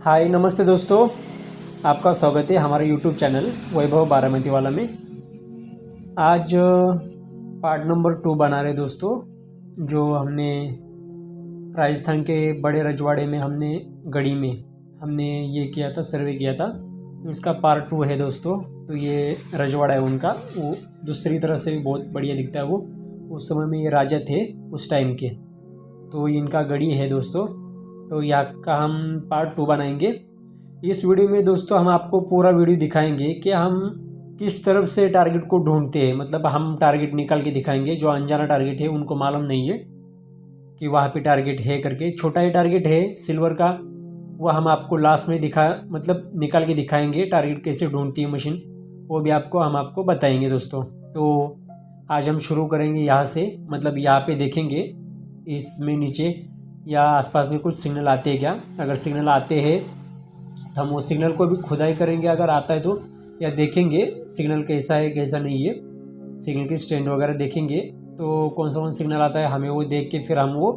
हाय नमस्ते दोस्तों, आपका स्वागत है हमारे यूट्यूब चैनल वैभव बारामती वाला में। आज पार्ट नंबर 2 बना रहे दोस्तों। जो हमने राजस्थान के बड़े रजवाड़े में हमने ये किया था, सर्वे किया था, तो इसका पार्ट 2 है दोस्तों। तो ये रजवाड़ा है उनका, वो दूसरी तरह से भी बहुत बढ़िया दिखता है। वो उस समय में ये राजा थे उस टाइम के, तो इनका गढ़ी है दोस्तों। तो यहाँ का हम पार्ट 2 बनाएंगे। इस वीडियो में दोस्तों हम आपको पूरा वीडियो दिखाएंगे कि हम किस तरफ से टारगेट को ढूंढते हैं। मतलब हम टारगेट निकाल के दिखाएंगे। जो अनजाना टारगेट है उनको मालूम नहीं है कि वहाँ पे टारगेट है करके। छोटा ही टारगेट है सिल्वर का, वो हम आपको लास्ट में निकाल के दिखाएंगे। टारगेट कैसे ढूंढती है मशीन, वो भी हम आपको बताएंगे दोस्तों। तो आज हम शुरू करेंगे यहाँ से। मतलब यहाँ पे देखेंगे इसमें नीचे या आसपास में कुछ सिग्नल आते हैं क्या। अगर सिग्नल आते हैं तो हम वो सिग्नल को भी खुदाई करेंगे अगर आता है तो, या देखेंगे सिग्नल कैसा है कैसा नहीं है। सिग्नल की स्टैंड वगैरह देखेंगे तो कौन सा सिग्नल आता है, हमें वो देख के फिर हम वो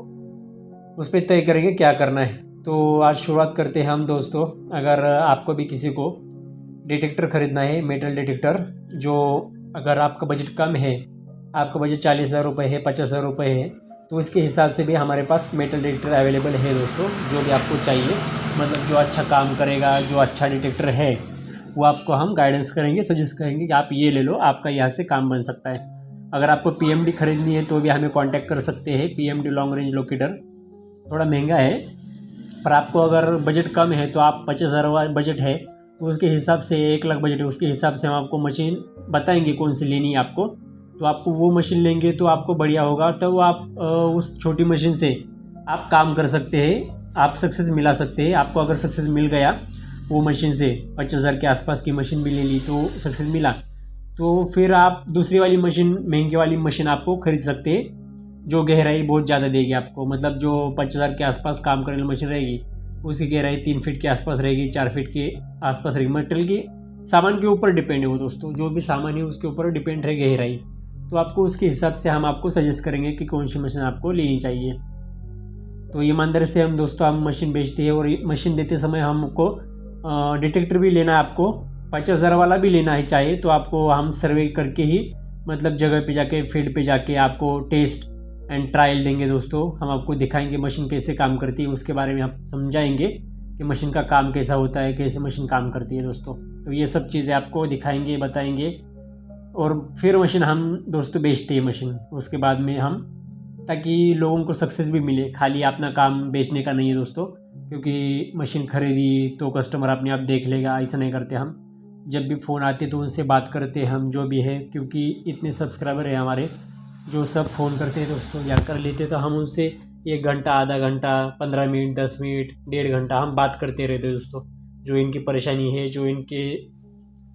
उस पर तय करेंगे क्या करना है। तो आज शुरुआत करते हैं हम दोस्तों। अगर आपको भी किसी को डिटेक्टर ख़रीदना है, मेटल डिटेक्टर, जो अगर आपका बजट कम है, आपका बजट 40,000 रुपये है, 50,000 रुपये है, तो इसके हिसाब से भी हमारे पास मेटल डिटेक्टर अवेलेबल है दोस्तों। जो भी आपको चाहिए, मतलब जो अच्छा काम करेगा, जो अच्छा डिटेक्टर है, वो आपको हम गाइडेंस करेंगे, सजेस्ट करेंगे कि आप ये ले लो, आपका यहाँ से काम बन सकता है। अगर आपको पीएमडी खरीदनी है तो भी हमें कांटेक्ट कर सकते हैं। पीएमडी लॉन्ग रेंज लोकेटर थोड़ा महंगा है, पर आपको अगर बजट कम है तो आप 50,000 बजट है तो उसके हिसाब से 1 लाख बजट है, उसके हिसाब से हम आपको मशीन बताएंगे कौन सी लेनी है आपको। तो आपको वो मशीन लेंगे तो आपको बढ़िया होगा। तो आप उस छोटी मशीन से आप काम कर सकते हैं, आप सक्सेस मिला सकते हैं। आपको अगर सक्सेस मिल गया वो मशीन से, 50,000 के आसपास की मशीन भी ले ली तो सक्सेस मिला, तो फिर आप दूसरी वाली मशीन, महंगी वाली मशीन आपको खरीद सकते हैं, जो गहराई बहुत ज़्यादा देगी आपको। मतलब जो 50,000 के आसपास काम करने वाली मशीन रहेगी उसकी गहराई 3 फीट के आसपास रहेगी, 4 फीट के आसपास रहेगी। मटेरियल की सामान के ऊपर डिपेंड है वो दोस्तों, जो भी सामान है उसके ऊपर डिपेंड है गहराई। तो आपको उसके हिसाब से हम आपको सजेस्ट करेंगे कि कौन सी मशीन आपको लेनी चाहिए। तो ईमानदारी से हम दोस्तों हम मशीन बेचते हैं, और मशीन देते समय हमको डिटेक्टर भी लेना है, आपको 50,000 वाला भी लेना है चाहिए तो आपको हम सर्वे करके ही, मतलब जगह पे जाके, फील्ड पे जाके आपको टेस्ट एंड ट्रायल देंगे दोस्तों। हम आपको दिखाएंगे मशीन कैसे काम करती है, उसके बारे में हम समझाएंगे कि मशीन का काम कैसा होता है, कैसे मशीन काम करती है दोस्तों। तो ये सब चीज़ें आपको दिखाएंगे, बताएंगे, और फिर मशीन हम दोस्तों बेचते हैं मशीन उसके बाद में हम, ताकि लोगों को सक्सेस भी मिले। खाली अपना काम बेचने का नहीं है दोस्तों, क्योंकि मशीन खरीदी तो कस्टमर अपने आप देख लेगा, ऐसा नहीं करते हम। जब भी फ़ोन आते तो उनसे बात करते हैं हम, जो भी है, क्योंकि इतने सब्सक्राइबर हैं हमारे जो सब फ़ोन करते हैं दोस्तों, या कर लेते तो हम उनसे 1 घंटा, आधा घंटा, 15 मिनट, 10 मिनट, 1.5 घंटा हम बात करते रहते दोस्तों। जो इनकी परेशानी है, जो इनके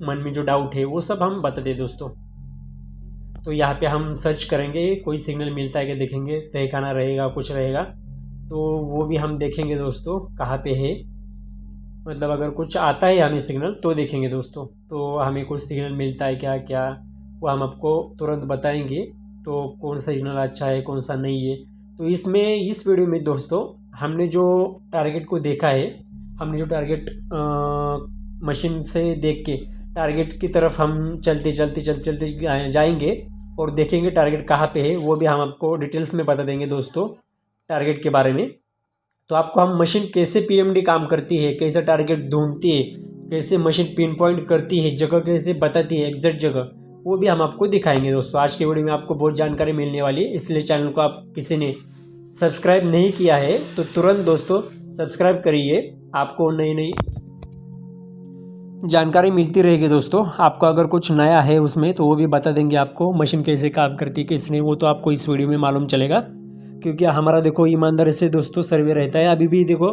मन में जो डाउट है, वो सब हम बताते दोस्तों। तो यहाँ पे हम सर्च करेंगे, कोई सिग्नल मिलता है कि देखेंगे, तहखाना रहेगा, कुछ रहेगा तो वो भी हम देखेंगे दोस्तों कहाँ पे है। मतलब अगर कुछ आता है हमें सिग्नल तो देखेंगे दोस्तों। तो हमें कुछ सिग्नल मिलता है क्या क्या, वो हम आपको तुरंत बताएंगे। तो कौन सा सिग्नल अच्छा है, कौन सा नहीं है। तो इस वीडियो में दोस्तों हमने जो टारगेट को देखा है, हमने जो टारगेट मशीन से देख के टारगेट की तरफ हम चलते जाएंगे और देखेंगे टारगेट कहाँ पे है। वो भी हम आपको डिटेल्स में बता देंगे दोस्तों टारगेट के बारे में। तो आपको हम मशीन कैसे पीएमडी काम करती है, कैसे टारगेट ढूंढती है, कैसे मशीन पिन पॉइंट करती है, जगह कैसे बताती है, एग्जैक्ट जगह, वो भी हम आपको दिखाएंगे दोस्तों। आज के वीडियो में आपको बहुत जानकारी मिलने वाली है, इसलिए चैनल को आप किसी ने सब्सक्राइब नहीं किया है तो तुरंत दोस्तों सब्सक्राइब करिए। आपको नई नई जानकारी मिलती रहेगी दोस्तों। आपको अगर कुछ नया है उसमें तो वो भी बता देंगे आपको, मशीन कैसे काम करती है, कैसे नहीं, वो तो आपको इस वीडियो में मालूम चलेगा। क्योंकि हमारा देखो ईमानदारी से दोस्तों सर्वे रहता है। अभी भी देखो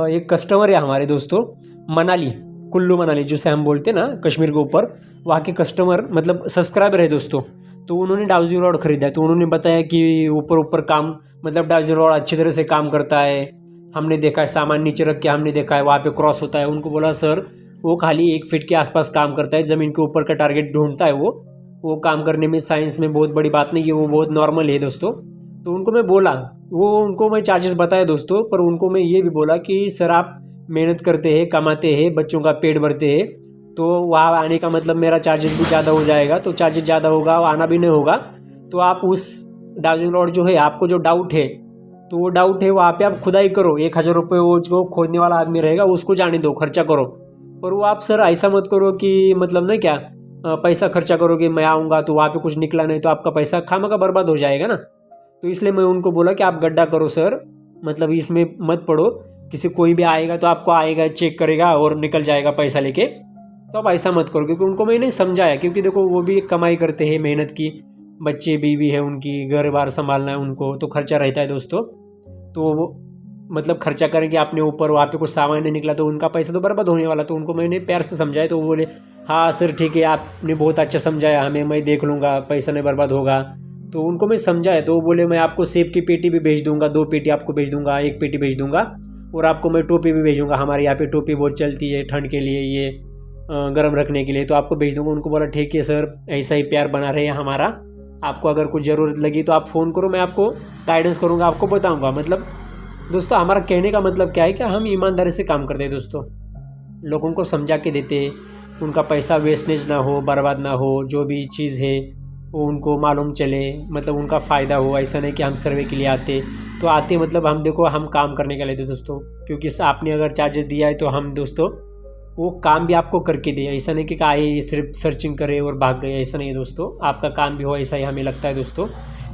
एक कस्टमर है हमारे दोस्तों, मनाली, कुल्लू मनाली जिसे हम बोलते हैं ना कश्मीर के ऊपर, वहाँ के कस्टमर मतलब सब्सक्राइबर है दोस्तों। तो उन्होंने डाउजिंग रॉड खरीदा है, तो उन्होंने बताया कि ऊपर काम, मतलब डाउजिंग रॉड अच्छी तरह से काम करता है। हमने देखा है, सामान नीचे रख के हमने देखा है, वहाँ पे क्रॉस होता है। उनको बोला सर वो खाली 1 फीट के आसपास काम करता है, ज़मीन के ऊपर का टारगेट ढूंढता है वो काम करने में साइंस में बहुत बड़ी बात नहीं है, वो बहुत नॉर्मल है दोस्तों। तो उनको मैं बोला, उनको मैं चार्जेस बताया दोस्तों, पर उनको मैं ये भी बोला कि सर आप मेहनत करते हैं, कमाते हैं, बच्चों का पेट भरते हैं, तो वहाँ आने का मतलब मेरा चार्जेस भी ज़्यादा हो जाएगा, तो चार्जेस ज़्यादा होगा, आना भी नहीं होगा। तो आप उस डाउजिंग रॉड जो है, आपको जो डाउट है, तो वो डाउट है वहाँ पे आप खुदाई करो, 1,000 रुपये वो जो खोदने वाला आदमी रहेगा उसको जाने दो, खर्चा करो। पर वो आप सर ऐसा मत करो कि मतलब ना क्या पैसा खर्चा करोगे, मैं आऊँगा तो वहाँ पे कुछ निकला नहीं तो आपका पैसा खामखा बर्बाद हो जाएगा ना। तो इसलिए मैं उनको बोला कि आप गड्ढा करो सर, मतलब इसमें मत पड़ो, किसी कोई भी आएगा तो आपको आएगा, चेक करेगा और निकल जाएगा पैसा लेके, तो आप ऐसा मत करो। क्योंकि उनको मैंने समझाया, क्योंकि देखो वो भी कमाई करते हैं, मेहनत की, बच्चे बीवी है उनकी, घर बार संभालना है उनको, तो खर्चा रहता है दोस्तों। तो वो मतलब खर्चा करेंगे अपने ऊपर, वहाँ पे कुछ सामान नहीं निकला तो उनका पैसा तो बर्बाद होने वाला। तो उनको मैंने प्यार से समझाया, तो वो बोले हाँ सर ठीक है, आपने बहुत अच्छा समझाया हमें, मैं देख लूँगा, पैसा नहीं बर्बाद होगा। तो उनको मैं समझाया, तो वो बोले मैं आपको सेब की पेटी भी भेज दूँगा, 2 पेटी आपको भेज दूँगा, 1 पेटी भेज दूँगा, और आपको मैं टोपी भी भेजूँगा, हमारे यहाँ पे टोपी बहुत चलती है ठंड के लिए, ये गर्म रखने के लिए, तो आपको भेज दूँगा। उनको बोला ठीक है सर, ऐसा ही प्यार बना रहे हमारा, आपको अगर कुछ ज़रूरत लगी तो आप फ़ोन करो, मैं आपको गाइडेंस करूँगा, आपको बताऊँगा। मतलब दोस्तों हमारा कहने का मतलब क्या है कि हम ईमानदारी से काम करते हैं दोस्तों, लोगों को समझा के देते, उनका पैसा वेस्टेज ना हो, बर्बाद ना हो, जो भी चीज़ है वो उनको मालूम चले, मतलब उनका फ़ायदा हो। ऐसा नहीं कि हम सर्वे के लिए आते तो आते, मतलब हम देखो हम काम करने के लिए थे दोस्तों, क्योंकि आपने अगर चार्जेस दिया है तो हम दोस्तों वो काम भी आपको करके दे। ऐसा नहीं कि आए सिर्फ सर्चिंग करे और भाग गए, ऐसा नहीं है दोस्तों, आपका काम भी हो, ऐसा ही हमें लगता है दोस्तों,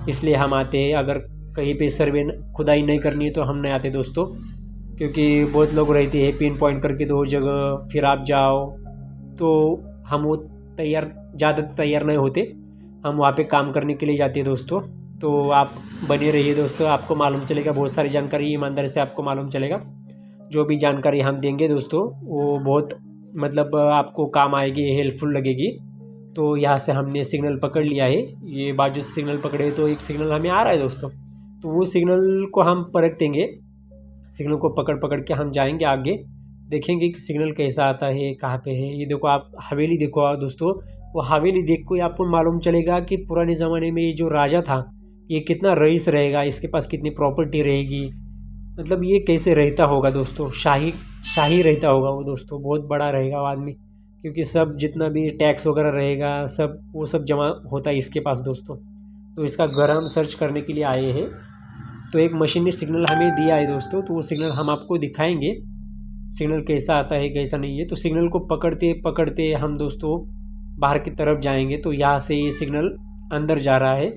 इसलिए हम आते हैं। अगर कहीं पे सर्वे खुदाई नहीं करनी है तो हम नहीं आते दोस्तों, क्योंकि बहुत लोग रहते हैं पिन पॉइंट करके 2 जगह, फिर आप जाओ, तो हम वो ज़्यादा तैयार नहीं होते, हम वहाँ पे काम करने के लिए जाते हैं दोस्तों। तो आप बने रहिए दोस्तों, आपको मालूम चलेगा, बहुत सारी जानकारी ईमानदारी से आपको मालूम चलेगा। जो भी जानकारी हम देंगे दोस्तों वो बहुत मतलब आपको काम आएगी, हेल्पफुल लगेगी। तो यहाँ से हमने सिग्नल पकड़ लिया है, ये बाजू से सिग्नल पकड़े, तो एक सिग्नल हमें आ रहा है दोस्तों, तो वो सिग्नल को हम परख देंगे। सिग्नल को पकड़ पकड़ के हम जाएंगे आगे, देखेंगे कि सिग्नल कैसा आता है, कहाँ पे है। ये देखो आप हवेली देखो दोस्तों, वो हवेली देख को आपको मालूम चलेगा कि पुराने ज़माने में ये जो राजा था ये कितना रईस रहेगा, इसके पास कितनी प्रॉपर्टी रहेगी, मतलब ये कैसे रहता होगा दोस्तों, शाही रहता होगा वो दोस्तों, बहुत बड़ा रहेगा वो आदमी, क्योंकि सब जितना भी टैक्स वगैरह रहेगा सब वो सब जमा होता है इसके पास दोस्तों। तो इसका घर हम सर्च करने के लिए आए हैं, तो एक मशीन ने सिग्नल हमें दिया है दोस्तों, तो वो सिग्नल हम आपको दिखाएंगे, सिग्नल कैसा आता है कैसा नहीं है। तो सिग्नल को पकड़ते पकड़ते हम दोस्तों बाहर की तरफ जाएंगे। तो यहाँ से ये सिग्नल अंदर जा रहा है,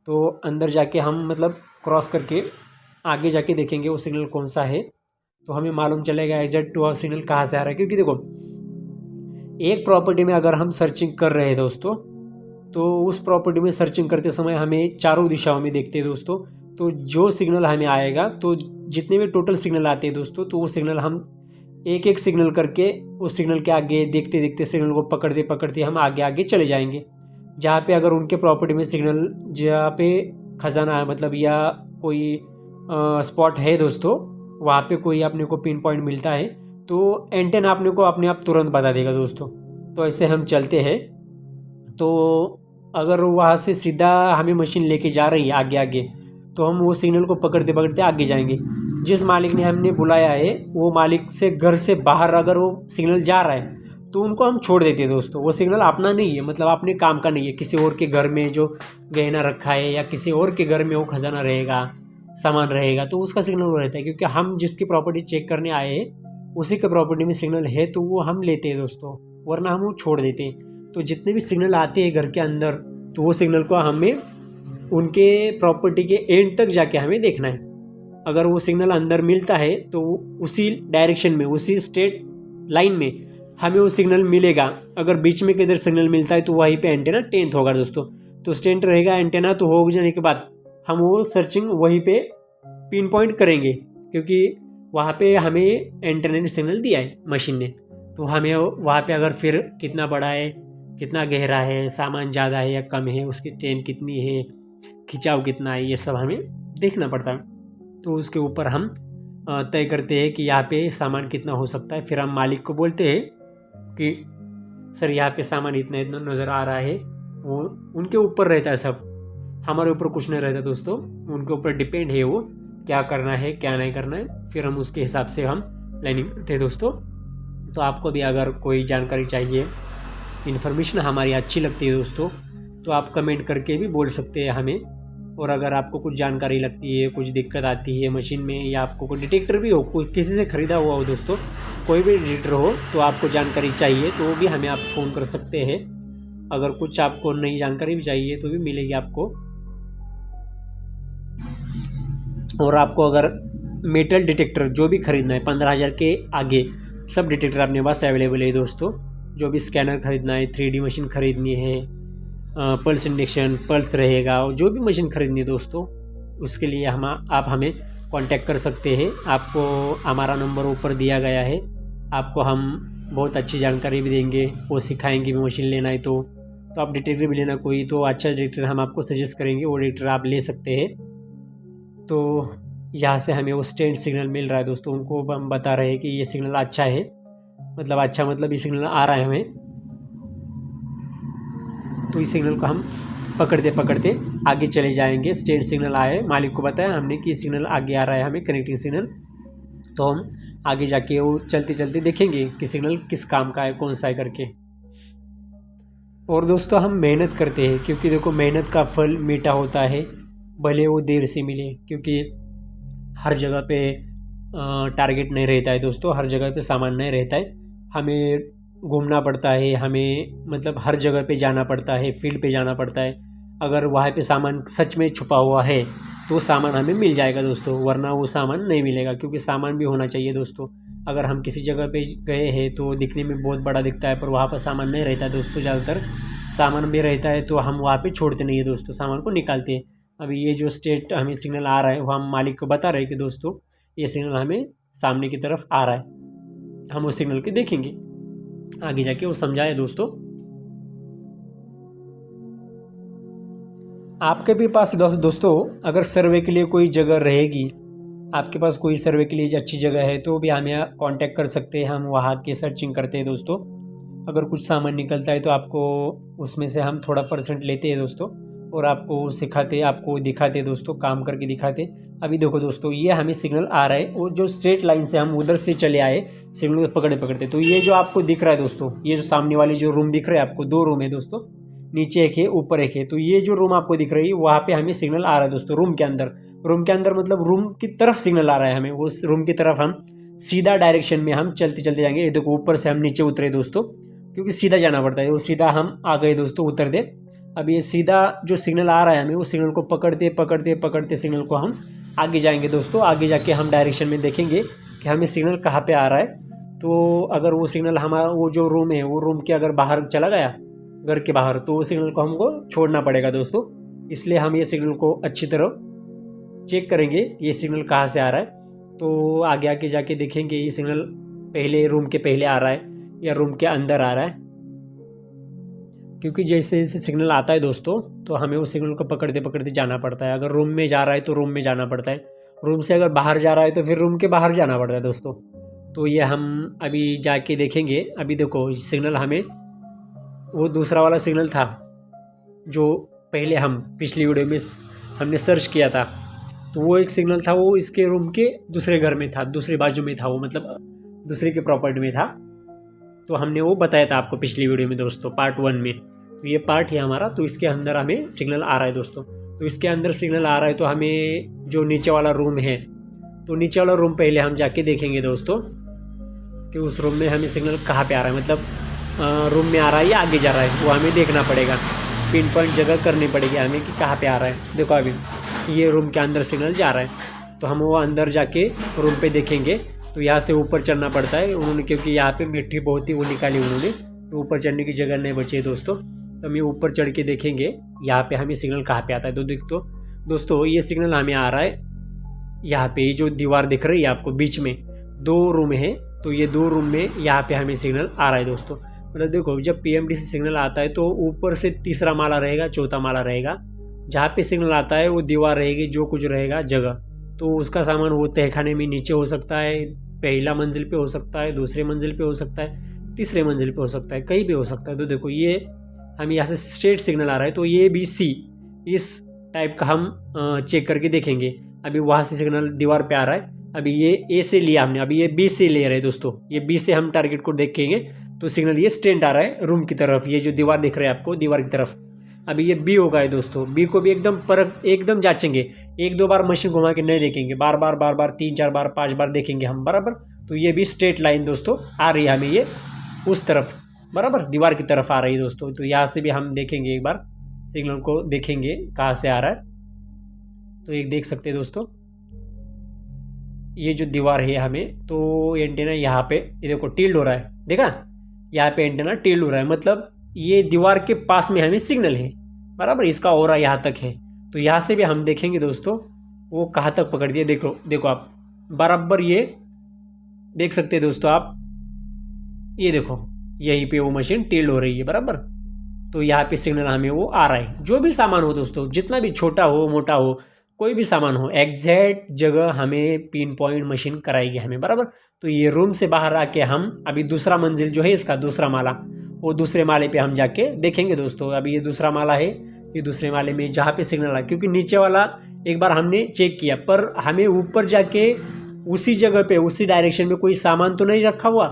तो अंदर जाके हम मतलब क्रॉस करके आगे जाके देखेंगे वो सिग्नल कौन सा है, तो हमें मालूम चलेगा एग्जैक्ट वो सिग्नल कहाँ से आ रहा है। क्योंकि देखो एक प्रॉपर्टी में अगर हम सर्चिंग कर रहे हैं दोस्तों, तो उस प्रॉपर्टी में सर्चिंग करते समय हमें चारों दिशाओं में देखते हैं दोस्तों, तो जो सिग्नल हमें आएगा, तो जितने भी टोटल सिग्नल आते हैं दोस्तों, तो वो सिग्नल हम एक एक सिग्नल करके उस सिग्नल के आगे देखते देखते सिग्नल को पकड़ते पकड़ते हम आगे आगे चले जाएंगे। जहाँ पे अगर उनके प्रॉपर्टी में सिग्नल, जहाँ पे खजाना है मतलब या कोई स्पॉट है दोस्तों, वहाँ पे कोई अपने को पिन पॉइंट मिलता है, तो एंटेना अपने को अपने आप तुरंत बता देगा दोस्तों। तो ऐसे हम चलते हैं, तो अगर वहाँ से सीधा हमें मशीन लेके जा रही है आगे आगे, तो हम वो सिग्नल को पकड़ते पकड़ते आगे जाएंगे। जिस मालिक ने हमने बुलाया है वो मालिक से घर से बाहर अगर वो सिग्नल जा रहा है तो उनको हम छोड़ देते हैं दोस्तों। वो सिग्नल अपना नहीं है, मतलब अपने काम का नहीं है, किसी और के घर में जो गहना रखा है या किसी और के घर में वो खजाना रहेगा, सामान रहेगा, तो उसका सिग्नल वो रहता है। क्योंकि हम जिसकी प्रॉपर्टी चेक करने आए हैं उसी के प्रॉपर्टी में सिग्नल है, तो वो हम लेते हैं दोस्तों, वरना हम वो छोड़ देते हैं। तो जितने भी सिग्नल आते हैं घर के अंदर, तो वो सिग्नल को हमें उनके प्रॉपर्टी के एंड तक जाके हमें देखना है। अगर वो सिग्नल अंदर मिलता है तो उसी डायरेक्शन में, उसी स्ट्रेट लाइन में हमें वो सिग्नल मिलेगा। अगर बीच में किधर सिग्नल मिलता है तो वहीं पे एंटेना टेंथ होगा दोस्तों। तो स्टेंट रहेगा एंटेना, तो हो जाने के बाद हम वो सर्चिंग वहीं पे पिन पॉइंट करेंगे, क्योंकि वहाँ पे हमें एंटेना ने सिग्नल दिया है मशीन ने। तो हमें वहाँ पे अगर फिर कितना बड़ा है, कितना गहरा है, सामान ज़्यादा है या कम है, उसकी ट्रेन कितनी है, खिंचाव कितना है, ये सब हमें देखना पड़ता है। तो उसके ऊपर हम तय करते हैं कि यहाँ पे सामान कितना हो सकता है। फिर हम मालिक को बोलते हैं कि सर यहाँ पे सामान इतना इतना नज़र आ रहा है, वो उनके ऊपर रहता है सब। हमारे ऊपर कुछ नहीं रहता दोस्तों, उनके ऊपर डिपेंड है वो क्या करना है क्या नहीं करना है, फिर हम उसके हिसाब से हम प्लानिंग करते हैं दोस्तों। तो आपको भी अगर कोई जानकारी चाहिए, इन्फॉर्मेशन हमारी अच्छी लगती है दोस्तों, तो आप कमेंट करके भी बोल सकते हैं हमें। और अगर आपको कुछ जानकारी लगती है, कुछ दिक्कत आती है मशीन में, या आपको कोई डिटेक्टर भी हो, कोई किसी से ख़रीदा हुआ हो दोस्तों, कोई भी डिटेक्टर हो, तो आपको जानकारी चाहिए तो वो भी हमें आप फ़ोन कर सकते हैं। अगर कुछ आपको नई जानकारी भी चाहिए तो भी मिलेगी आपको। और आपको अगर मेटल डिटेक्टर जो भी ख़रीदना है 15,000 के आगे, सब डिटेक्टर अपने पास अवेलेबल है दोस्तों। जो भी स्कैनर ख़रीदना है, 3D मशीन ख़रीदनी है, पल्स इंडक्शन, पल्स रहेगा, जो भी मशीन ख़रीदनी है दोस्तों, उसके लिए आप हमें कांटेक्ट कर सकते हैं। आपको हमारा नंबर ऊपर दिया गया है। आपको हम बहुत अच्छी जानकारी भी देंगे, वो सिखाएंगे भी मशीन लेना है तो आप डिटेक्टर भी लेना कोई तो अच्छा डिटेक्टर हम आपको सजेस्ट करेंगे, वो डिटेक्टर आप ले सकते हैं। तो यहाँ से हमें वो स्टैंड सिग्नल मिल रहा है दोस्तों, उनको हम बता रहे हैं कि ये सिग्नल अच्छा है, मतलब ये सिग्नल आ रहा है हमें, तो इस सिग्नल को हम पकड़ते पकड़ते आगे चले जाएंगे। स्टैंड सिग्नल आए, मालिक को बताया हमने कि सिग्नल आगे आ रहा है हमें, कनेक्टिंग सिग्नल, तो हम आगे जाके वो चलते चलते देखेंगे कि सिग्नल किस काम का है, कौन सा है करके। और दोस्तों हम मेहनत करते हैं, क्योंकि देखो मेहनत का फल मीठा होता है, भले वो देर से मिले, क्योंकि हर जगह पे टारगेट नहीं रहता है दोस्तों, हर जगह पे सामान नहीं रहता है, हमें घूमना पड़ता है, हमें मतलब हर जगह पे जाना पड़ता है, फील्ड पे जाना पड़ता है। अगर वहाँ पे सामान सच में छुपा हुआ है तो सामान हमें मिल जाएगा दोस्तों, वरना वो सामान नहीं मिलेगा, क्योंकि सामान भी होना चाहिए दोस्तों। अगर हम किसी जगह पे गए हैं तो दिखने में बहुत बड़ा दिखता है, पर वहाँ पर सामान नहीं रहता है दोस्तों। ज़्यादातर सामान भी रहता है तो हम वहाँ पे छोड़ते नहीं है दोस्तों, सामान को निकालते हैं। अभी ये जो स्टेट हमें सिग्नल आ रहा है, वो हम मालिक को बता रहे हैं कि दोस्तों ये सिग्नल हमें सामने की तरफ आ रहा है, हम उस सिग्नल के देखेंगे, आगे जाके वो समझाए दोस्तों। आपके भी पास दोस्तों अगर सर्वे के लिए कोई जगह रहेगी, आपके पास कोई सर्वे के लिए अच्छी जगह है, तो भी हमें कांटेक्ट कर सकते हैं, हम वहाँ के सर्चिंग करते हैं दोस्तों। अगर कुछ सामान निकलता है तो आपको उसमें से हम थोड़ा % लेते हैं दोस्तों, और आपको सिखाते, आपको दिखाते दोस्तों, काम करके दिखाते। अभी देखो दोस्तों ये हमें सिग्नल आ रहा है, वो जो स्ट्रेट लाइन से हम उधर से चले आए सिग्नल को पकड़ते पकड़ते, तो ये जो आपको दिख रहा है दोस्तों, ये जो सामने वाली जो रूम दिख रहा है आपको, 2 रूम है दोस्तों, नीचे एक है ऊपर एक है, तो ये जो रूम आपको दिख रही है वहाँ पे हमें सिग्नल आ रहा है दोस्तों। रूम के अंदर मतलब रूम की तरफ सिग्नल आ रहा है हमें, उस रूम की तरफ हम सीधा डायरेक्शन में हम चलते चलते जाएंगे। ये देखो ऊपर से हम नीचे उतरे दोस्तों, क्योंकि सीधा जाना पड़ता है, वो सीधा हम आ गए दोस्तों, उतर दे। अब ये सीधा जो सिग्नल आ रहा है हमें, उस सिग्नल को पकड़ते पकड़ते पकड़ते सिग्नल को हम आगे जाएंगे दोस्तों। आगे जाके हम डायरेक्शन में देखेंगे कि हमें सिग्नल कहाँ पे आ रहा है। तो अगर वो सिग्नल हमारा वो जो रूम है, वो रूम के अगर बाहर चला गया, घर के बाहर, तो वो सिग्नल को हमको छोड़ना पड़ेगा दोस्तों। इसलिए हम ये सिग्नल को अच्छी तरह चेक करेंगे ये सिग्नल कहाँ से आ रहा है। तो आगे आगे जाके देखेंगे ये सिग्नल पहले रूम के पहले आ रहा है या रूम के अंदर आ रहा है, क्योंकि जैसे जैसे सिग्नल आता है दोस्तों, तो हमें उस सिग्नल को पकड़ते पकड़ते जाना पड़ता है। अगर रूम में जा रहा है तो रूम में जाना पड़ता है, रूम से अगर बाहर जा रहा है तो फिर रूम के बाहर जाना पड़ता है दोस्तों। तो ये हम अभी जाके देखेंगे। अभी देखो सिग्नल हमें वो दूसरा वाला सिग्नल था जो पहले हम पिछली वीडियो में हमने सर्च किया था, तो वो एक सिग्नल था, वो इसके रूम के दूसरे घर में था, दूसरी बाजू में था, वो मतलब दूसरे के प्रॉपर्टी में था। तो हमने वो बताया था आपको पिछली वीडियो में दोस्तों, पार्ट 1 में। तो ये पार्ट है हमारा, तो इसके अंदर हमें सिग्नल आ रहा है दोस्तों। तो इसके अंदर सिग्नल आ रहा है, तो हमें जो नीचे वाला रूम है, तो नीचे वाला रूम पहले हम जाके देखेंगे दोस्तों कि उस रूम में हमें सिग्नल कहाँ पे आ रहा है, मतलब रूम में आ रहा है या आगे जा रहा है, वो हमें देखना पड़ेगा, पिन पॉइंट जगह करनी पड़ेगी हमें कि कहाँ पे आ रहा है। देखो अभी ये रूम के अंदर सिग्नल जा रहा है, तो हम वो अंदर जाके रूम पे देखेंगे। तो यहाँ से ऊपर चढ़ना पड़ता है उन्होंने, क्योंकि यहाँ पे मिट्टी बहुत ही वो निकाली उन्होंने, तो ऊपर चढ़ने की जगह नहीं बची है दोस्तों। तो हम ये ऊपर चढ़ के देखेंगे यहाँ पे हमें सिग्नल कहाँ पे आता है। तो देखो दोस्तों ये सिग्नल हमें आ रहा है यहाँ पे, जो दीवार दिख रही है आपको बीच में 2 रूम है, तो ये 2 रूम में यहाँ पे हमें सिग्नल आ रहा है दोस्तों। मतलब देखो जब PMDC सिग्नल आता है तो ऊपर से तीसरा माला रहेगा, चौथा माला रहेगा, जहाँ पे सिग्नल आता है वो दीवार रहेगी, जो कुछ रहेगा जगह, तो उसका सामान वो तहखाने में नीचे हो सकता है, पहला मंजिल पे हो सकता है, दूसरे मंजिल पे हो सकता है, तीसरे मंजिल पे हो सकता है, कहीं भी हो सकता है। तो देखो ये हमें यहाँ से स्ट्रेट सिग्नल आ रहा है, तो ये भी C, इस टाइप का हम चेक करके देखेंगे। अभी वहाँ से सिग्नल दीवार पे आ रहा है, अभी ये ए से लिया हमने, अभी ये बी से ले रहे हैं दोस्तों, ये बी से हम टारगेट को देखेंगे तो सिग्नल ये स्ट्रेट आ रहा है रूम की तरफ, ये जो दीवार दिख रहा है आपको दीवार की तरफ। अभी ये बी होगा है दोस्तों, बी को भी एकदम जांचेंगे, 1-2 बार मशीन घुमा के नहीं देखेंगे, बार बार 3-4 बार 5 बार देखेंगे हम बराबर। तो ये भी स्ट्रेट लाइन दोस्तों आ रही है हमें ये उस तरफ बराबर दीवार की तरफ आ रही है दोस्तों। तो यहाँ से भी हम देखेंगे, एक बार सिग्नल को देखेंगे कहाँ से आ रहा है। तो एक देख सकते हैं दोस्तों, ये जो दीवार है हमें, तो एंटेना यहाँ पे ये देखो टिल्ड हो रहा है, देखा यहाँ पे एंटेना टिल्ड हो रहा है, मतलब ये दीवार के पास में हमें सिग्नल है बराबर, इसका ऑरा यहाँ तक है। तो यहाँ से भी हम देखेंगे दोस्तों वो कहाँ तक पकड़ दिया। देखो आप बराबर ये देख सकते हैं दोस्तों आप, ये देखो यहीं पे वो मशीन टिल्ड हो रही है बराबर। तो यहाँ पे सिग्नल हमें वो आ रहा है। जो भी सामान हो दोस्तों, जितना भी छोटा हो मोटा हो, कोई भी सामान हो, एग्जैक्ट जगह हमें पिन पॉइंट मशीन कराएगी हमें बराबर। तो ये रूम से बाहर आके हम अभी दूसरा मंजिल जो है इसका दूसरा माला, वो दूसरे माले पे हम जाके देखेंगे दोस्तों। अभी ये दूसरा माला है, ये दूसरे माले में जहाँ पे सिग्नल आया, क्योंकि नीचे वाला एक बार हमने चेक किया, पर हमें ऊपर जाके उसी जगह पे उसी डायरेक्शन में कोई सामान तो नहीं रखा हुआ,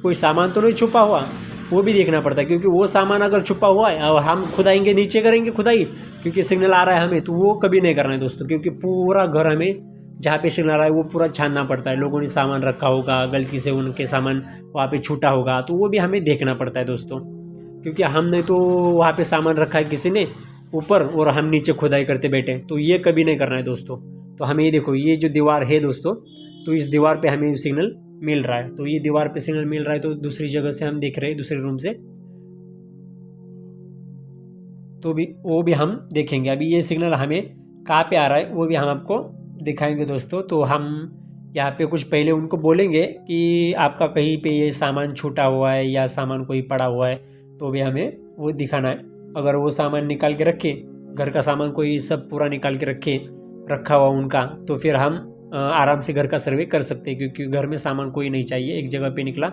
कोई सामान तो नहीं छुपा हुआ, वो भी देखना पड़ता है। क्योंकि वो सामान अगर छुपा हुआ है और हम खुदाएंगे, नीचे करेंगे खुदाई, क्योंकि सिग्नल आ रहा है हमें, तो वो कभी नहीं करना है दोस्तों। क्योंकि पूरा घर हमें जहाँ पे सिग्नल आ रहा है वो पूरा छानना पड़ता है। लोगों ने सामान रखा होगा, गलती से उनके सामान वहाँ पे छूटा होगा, तो वो भी हमें देखना पड़ता है दोस्तों। क्योंकि हमने तो वहाँ पे सामान रखा है किसी ने ऊपर और हम नीचे खुदाई करते बैठे, तो ये कभी नहीं करना है दोस्तों। तो हमें ये देखो, ये जो दीवार है दोस्तों, तो इस दीवार पे हमें सिग्नल मिल रहा है। तो ये दीवार पे सिग्नल मिल रहा है, तो दूसरी जगह से हम देख रहे हैं, दूसरे रूम से, तो भी वो भी हम देखेंगे। अभी ये सिग्नल हमें कहाँ पे आ रहा है वो भी हम आपको दिखाएंगे दोस्तों। तो हम यहाँ पे कुछ पहले उनको बोलेंगे कि आपका कहीं पे ये सामान छूटा हुआ है या सामान कोई पड़ा हुआ है, तो भी हमें वो दिखाना है। अगर वो सामान निकाल के रखे, घर का सामान कोई सब पूरा निकाल के रखा हुआ उनका, तो फिर हम आराम से घर का सर्वे कर सकते हैं। क्योंकि घर में सामान कोई नहीं चाहिए, एक जगह पे निकला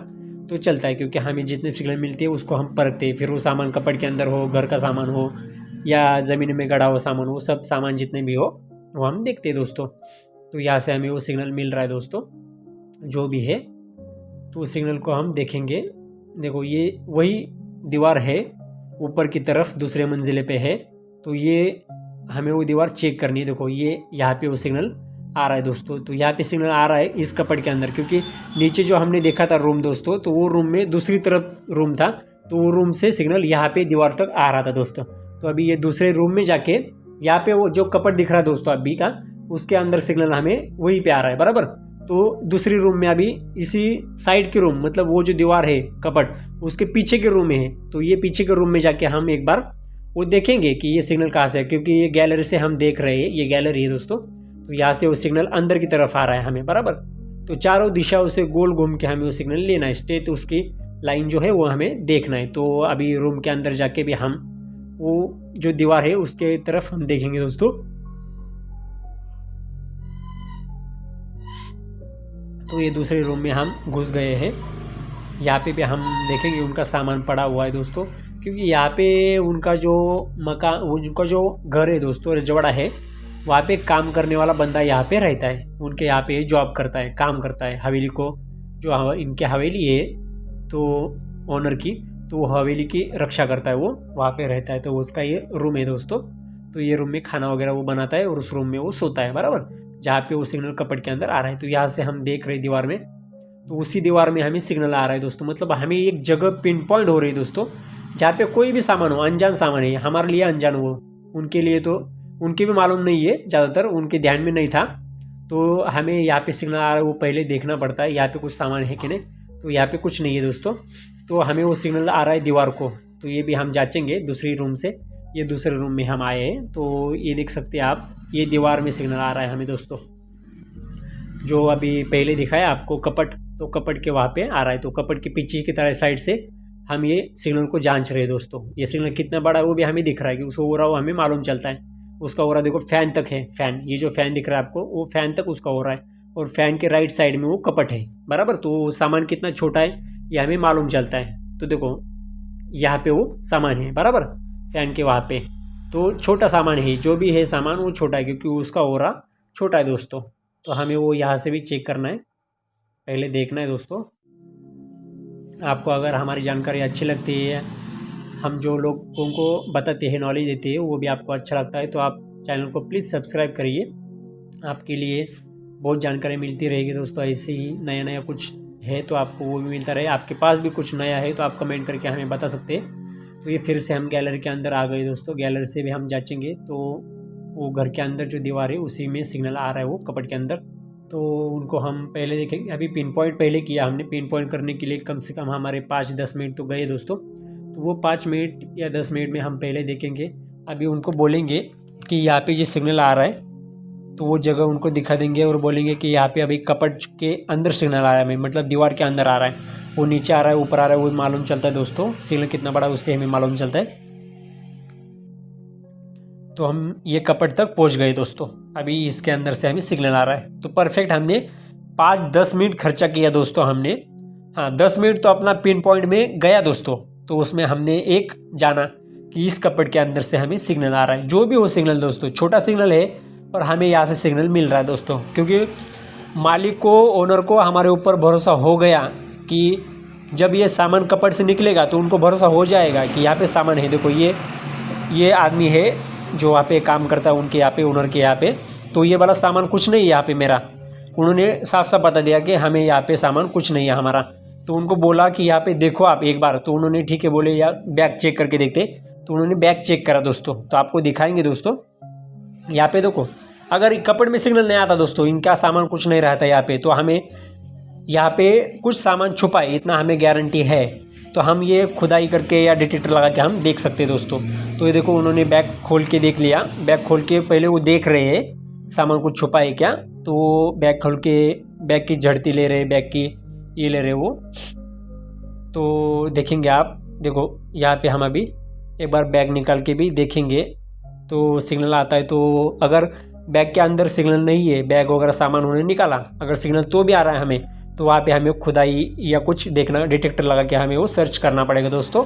तो चलता है। क्योंकि हमें जितने सिग्नल मिलते हैं उसको हम परखते हैं, फिर वो सामान कपड़ के अंदर हो, घर का सामान हो या ज़मीन में गड़ा हुआ सामान हो, सब सामान जितने भी हो वो हम देखते हैं दोस्तों। तो यहाँ से हमें वो सिग्नल मिल रहा है दोस्तों, जो भी है, तो उस सिग्नल को हम देखेंगे। देखो ये वही दीवार है, ऊपर की तरफ दूसरे मंजिले पे है, तो ये हमें वो दीवार चेक करनी है। देखो ये यहाँ पे वो सिग्नल आ रहा है दोस्तों, तो यहाँ पे सिग्नल आ रहा है इस कपड़ के अंदर। क्योंकि नीचे जो हमने देखा था रूम दोस्तों, तो वो रूम में दूसरी तरफ रूम था, तो वो रूम से सिग्नल यहाँ पे दीवार तक आ रहा था दोस्तों। तो अभी ये दूसरे रूम में जाके यहाँ पे वो जो कपड़ दिख रहा है दोस्तों अभी का, उसके अंदर सिग्नल हमें वहीं पे आ रहा है बराबर। तो दूसरी रूम में अभी इसी साइड के रूम, मतलब वो जो दीवार है कपड़ उसके पीछे के रूम में है, तो ये पीछे के रूम में जाके हम एक बार वो देखेंगे कि ये सिग्नल कहाँ से है। क्योंकि ये गैलरी से हम देख रहे हैं, ये गैलरी है दोस्तों, तो यहाँ से वो सिग्नल अंदर की तरफ आ रहा है हमें बराबर। तो चारों दिशाओं से गोल घूम के हमें वो सिग्नल लेना है, स्ट्रेट उसकी लाइन जो है वो हमें देखना है। तो अभी रूम के अंदर जाके भी हम वो जो दीवार है उसके तरफ हम देखेंगे दोस्तों। तो ये दूसरे रूम में हम घुस गए हैं, यहाँ पे भी हम देखेंगे उनका सामान पड़ा हुआ है दोस्तों। क्योंकि यहाँ पे उनका जो मकान, उनका जो घर है दोस्तों, रजवाड़ा है, वहाँ पे काम करने वाला बंदा यहाँ पे रहता है, उनके यहाँ पे जॉब करता है, काम करता है। हवेली को जो इनके हवेली है तो ओनर की, तो वो हवेली की रक्षा करता है, वो वहाँ पे रहता है। तो उसका ये रूम है दोस्तों। तो ये रूम में खाना वगैरह वो बनाता है और उस रूम में वो सोता है बराबर, जहाँ पे वो सिग्नल कपड़ के अंदर आ रहा है। तो यहाँ से हम देख रहे हैं दीवार में, तो उसी दीवार में हमें सिग्नल आ रहा है दोस्तों। मतलब हमें एक जगह पिन पॉइंट हो रही है दोस्तों, जहाँ पे कोई भी सामान हो, अनजान सामान है, हमारे लिए अनजान हो, उनके लिए तो उनके भी मालूम नहीं है, ज़्यादातर उनके ध्यान में नहीं था। तो हमें यहाँ पे सिग्नल आ रहा है वो पहले देखना पड़ता है, यहाँ पे कुछ सामान है कि नहीं। तो यहाँ पे कुछ नहीं है दोस्तों, तो हमें वो सिग्नल आ रहा है दीवार को। तो ये भी हम जांचेंगे दूसरी रूम से, ये दूसरे रूम में हम आए हैं, तो ये देख सकते हैं आप, ये दीवार में सिग्नल आ रहा है हमें दोस्तों। जो अभी पहले दिखाया आपको कपट, तो कपट के वहाँ पे आ रहा है। तो कपट के पीछे की तरह साइड से हम ये सिग्नल को जांच रहे हैं दोस्तों। ये सिग्नल कितना बड़ा है वो भी हमें दिख रहा है, कि उसका ओरा वो हमें मालूम चलता है। उसका ओरा देखो फैन तक है, फैन, ये जो फैन दिख रहा है आपको, वो फैन तक उसका ओरा है, और फैन के राइट साइड में वो कपट है बराबर। तो सामान कितना छोटा है ये हमें मालूम चलता है। तो देखो यहाँ पे वो सामान है बराबर, फैन के वहाँ पे। तो छोटा सामान है, जो भी है सामान वो छोटा है क्योंकि उसका ओरा छोटा है दोस्तों। तो हमें वो यहाँ से भी चेक करना है, पहले देखना है दोस्तों। आपको अगर हमारी जानकारी अच्छी लगती है, हम जो लोगों को बताते हैं, नॉलेज देते हैं, वो भी आपको अच्छा लगता है तो आप चैनल को प्लीज़ सब्सक्राइब करिए। आपके लिए बहुत जानकारी मिलती रहेगी दोस्तों। ऐसे ही नया नया कुछ है तो आपको वो भी मिलता रहे। आपके पास भी कुछ नया है तो आप कमेंट करके हमें बता सकते हैं। तो ये फिर से हम गैलरी के अंदर आ गए दोस्तों। गैलरी से भी हम जांचेंगे तो वो घर के अंदर जो दीवार है उसी में सिग्नल आ रहा है वो कपट के अंदर। तो उनको हम पहले देखेंगे। अभी पिन पॉइंट पहले किया हमने। पिन पॉइंट करने के लिए कम से कम हमारे 5-10 मिनट तो गए दोस्तों। तो वो 5 मिनट या 10 मिनट में हम पहले देखेंगे। अभी उनको बोलेंगे कि यहाँ पे जो सिग्नल आ रहा है तो वो जगह उनको दिखा देंगे और बोलेंगे कि यहाँ पे अभी कपट के अंदर सिग्नल आ रहा है, मतलब दीवार के अंदर आ रहा है। वो नीचे आ रहा है, ऊपर आ रहा है, वो मालूम चलता है दोस्तों। सिग्नल कितना बड़ा उससे हमें मालूम चलता है। तो हम ये कपट तक पहुँच गए दोस्तों। अभी इसके अंदर से हमें सिग्नल आ रहा है। तो परफेक्ट हमने 5-10 मिनट खर्चा किया दोस्तों हमने। हाँ, 10 मिनट तो अपना पिन पॉइंट में गया दोस्तों। तो उसमें हमने एक जाना कि इस कपट के अंदर से हमें सिग्नल आ रहा है। जो भी हो सिग्नल दोस्तों, छोटा सिग्नल है पर हमें यहाँ से सिग्नल मिल रहा है दोस्तों। क्योंकि मालिक को, ओनर को हमारे ऊपर भरोसा हो गया कि जब ये सामान कपट से निकलेगा तो उनको भरोसा हो जाएगा कि यहाँ पे सामान है। देखो ये आदमी है जो वहाँ पे काम करता है उनके यहाँ पे, ओनर के यहाँ पे। तो ये वाला सामान कुछ नहीं है यहाँ पे मेरा। उन्होंने साफ साफ बता दिया कि हमें यहाँ पे सामान कुछ नहीं है हमारा। तो उनको बोला कि यहाँ पे देखो आप एक बार। तो उन्होंने ठीक है बोले, या बैग चेक करके देखते। तो उन्होंने बैग चेक करा दोस्तों। तो आपको दिखाएंगे दोस्तों। यहाँ पे देखो, अगर कपट में सिग्नल नहीं आता दोस्तों, इनका सामान कुछ नहीं रहता यहाँ पे, तो हमें यहाँ पे कुछ सामान छुपा है इतना हमें गारंटी है। तो हम ये खुदाई करके या डिटेक्टर लगा के हम देख सकते हैं दोस्तों। तो ये देखो, उन्होंने बैग खोल के देख लिया। बैग खोल के पहले वो देख रहे हैं सामान कुछ छुपा है क्या। तो वो बैग खोल के बैग की झड़ती ले रहे, बैग की ये ले रहे वो। तो देखेंगे आप, देखो यहाँ पे हम अभी एक बार बैग निकाल के भी देखेंगे तो सिग्नल आता है। तो अगर बैग के अंदर सिग्नल नहीं है, बैग वगैरह सामान उन्होंने निकाला, अगर सिग्नल तो भी आ रहा है हमें, तो वहाँ पे हमें खुदाई या कुछ देखना, डिटेक्टर लगा के हमें वो सर्च करना पड़ेगा दोस्तों।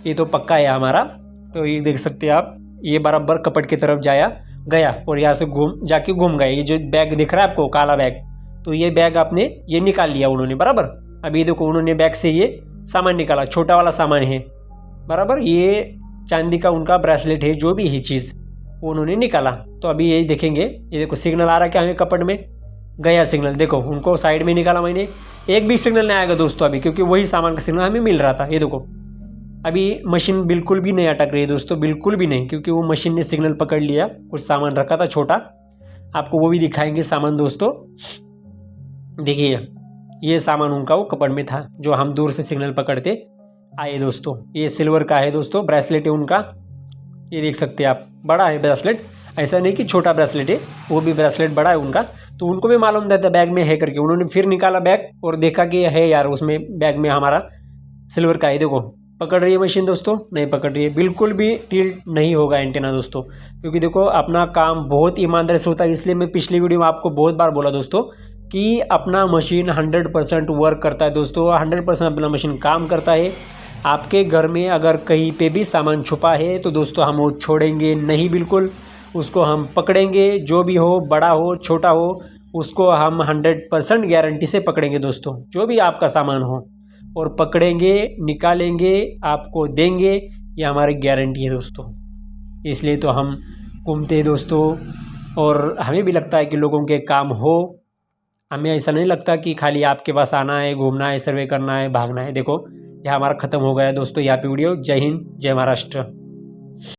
ये तो पक्का है हमारा। तो ये देख सकते हैं आप, ये बराबर कपट की तरफ गया और यहाँ से जाके घूम गए। ये जो बैग दिख रहा है आपको, काला बैग, तो ये बैग आपने ये निकाल लिया उन्होंने बराबर। अभी देखो, उन्होंने बैग से ये सामान निकाला, छोटा वाला सामान है बराबर। ये चांदी का उनका ब्रेसलेट है, जो भी है चीज़ वो उन्होंने निकाला। तो अभी यही देखेंगे। ये देखो सिग्नल आ रहा है क्या हमें कपट में, गया सिग्नल। देखो उनको साइड में निकाला मैंने, एक भी सिग्नल नहीं आएगा दोस्तों अभी, क्योंकि वही सामान का सिग्नल हमें मिल रहा था। ये देखो अभी मशीन बिल्कुल भी नहीं अटक रही है दोस्तों, बिल्कुल भी नहीं, क्योंकि वो मशीन ने सिग्नल पकड़ लिया। कुछ सामान रखा था छोटा, आपको वो भी दिखाएंगे सामान दोस्तों। देखिए ये सामान उनका वो कपट में था जो हम दूर से सिग्नल पकड़ते आए दोस्तों। ये सिल्वर का है दोस्तों, ब्रेसलेट है उनका। ये देख सकते हैं आप, बड़ा है ब्रेसलेट, ऐसा नहीं कि छोटा ब्रेसलेट है, वो भी ब्रेसलेट बड़ा है उनका। तो उनको भी मालूम था बैग में है करके, उन्होंने फिर निकाला बैग और देखा कि है यार, उसमें बैग में हमारा सिल्वर का है। देखो पकड़ रही है मशीन दोस्तों, नहीं पकड़ रही है, बिल्कुल भी टिल्ट नहीं होगा एंटेना दोस्तों। क्योंकि देखो अपना काम बहुत ईमानदारी से होता है। इसलिए मैं पिछली वीडियो में आपको बहुत बार बोला दोस्तों कि अपना मशीन 100% वर्क करता है दोस्तों, 100% अपना मशीन काम करता है। आपके घर में अगर कहीं पे भी सामान छुपा है तो दोस्तों हम वो छोड़ेंगे नहीं, बिल्कुल उसको हम पकड़ेंगे। जो भी हो, बड़ा हो छोटा हो, उसको हम 100% गारंटी से पकड़ेंगे दोस्तों। जो भी आपका सामान हो और पकड़ेंगे, निकालेंगे, आपको देंगे, ये हमारी गारंटी है दोस्तों। इसलिए तो हम घूमते हैं दोस्तों, और हमें भी लगता है कि लोगों के काम हो। हमें ऐसा नहीं लगता कि खाली आपके पास आना है, घूमना है, सर्वे करना है, भागना है। देखो ये हमारा ख़त्म हो गया दोस्तों यहाँ पे वीडियो। जय हिंद, जय महाराष्ट्र।